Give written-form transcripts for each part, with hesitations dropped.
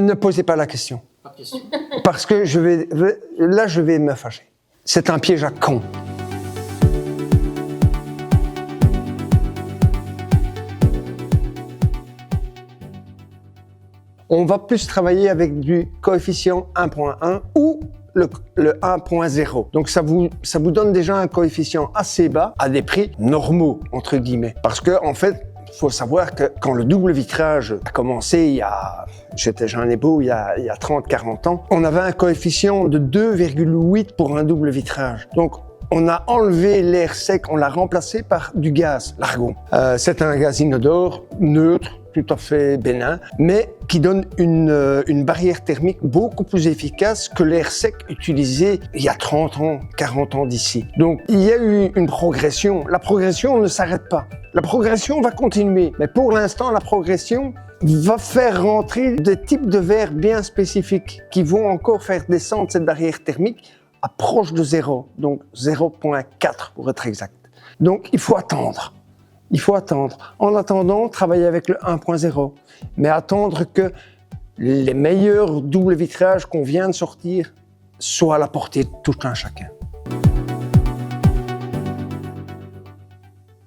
Ne posez pas la question. Pas de question. Parce que je vais me fâcher. C'est un piège à con. On va plus travailler avec du coefficient 1.1 ou le 1.0. Donc ça vous donne déjà un coefficient assez bas à des prix normaux, entre guillemets. Parce que en fait, il faut savoir que quand le double vitrage a commencé j'étais jeune et beau, il y a 30-40 ans, on avait un coefficient de 2,8 pour un double vitrage. Donc on a enlevé l'air sec, on l'a remplacé par du gaz, l'argon. C'est un gaz inodore, neutre, tout à fait bénin, mais qui donne une barrière thermique beaucoup plus efficace que l'air sec utilisé il y a 30 ans, 40 ans d'ici. Donc il y a eu une progression. La progression ne s'arrête pas. La progression va continuer, mais pour l'instant, la progression va faire rentrer des types de verres bien spécifiques qui vont encore faire descendre cette barrière thermique à proche de 0, donc 0.4 pour être exact. Donc il faut attendre. Il faut attendre. En attendant, travailler avec le 1.0, mais attendre que les meilleurs doubles vitrages qu'on vient de sortir soient à la portée de tout un chacun.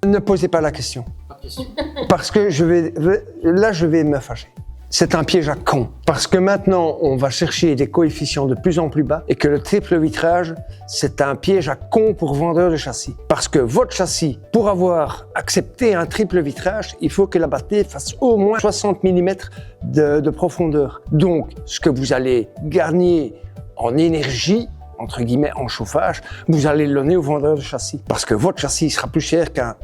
Ne posez pas la question. Pas de question. Parce que je vais me fâcher. C'est un piège à con. Parce que maintenant, on va chercher des coefficients de plus en plus bas et que le triple vitrage, c'est un piège à con pour vendeurs de châssis. Parce que votre châssis, pour avoir accepté un triple vitrage, il faut que la battée fasse au moins 60 mm de profondeur. Donc, ce que vous allez gagner en énergie, entre guillemets, en chauffage, vous allez le donner au vendeur de châssis. Parce que votre châssis sera plus cher qu'un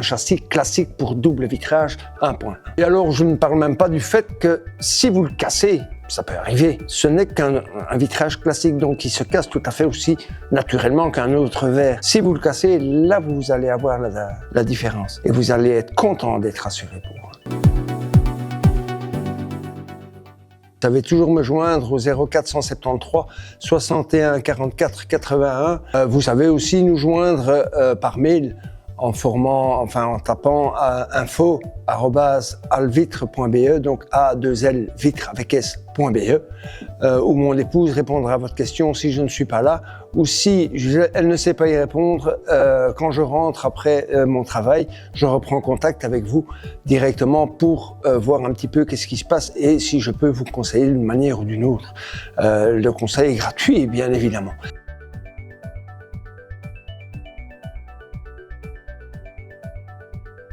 châssis classique pour double vitrage 1.1. Et alors, je ne parle même pas du fait que si vous le cassez, ça peut arriver, ce n'est qu'un vitrage classique, donc il se casse tout à fait aussi naturellement qu'un autre verre. Si vous le cassez, là, vous allez avoir la différence. Et vous allez être content d'être assuré pour. Vous savez toujours me joindre au 0473 61 44 81. Vous savez aussi nous joindre par mail en tapant info@alvitre.be, donc A2L vitre avec S.be, où mon épouse répondra à votre question si je ne suis pas là, ou si elle ne sait pas y répondre, quand je rentre après mon travail, je reprends contact avec vous directement pour voir un petit peu qu'est-ce qui se passe et si je peux vous conseiller d'une manière ou d'une autre. Le conseil est gratuit, bien évidemment.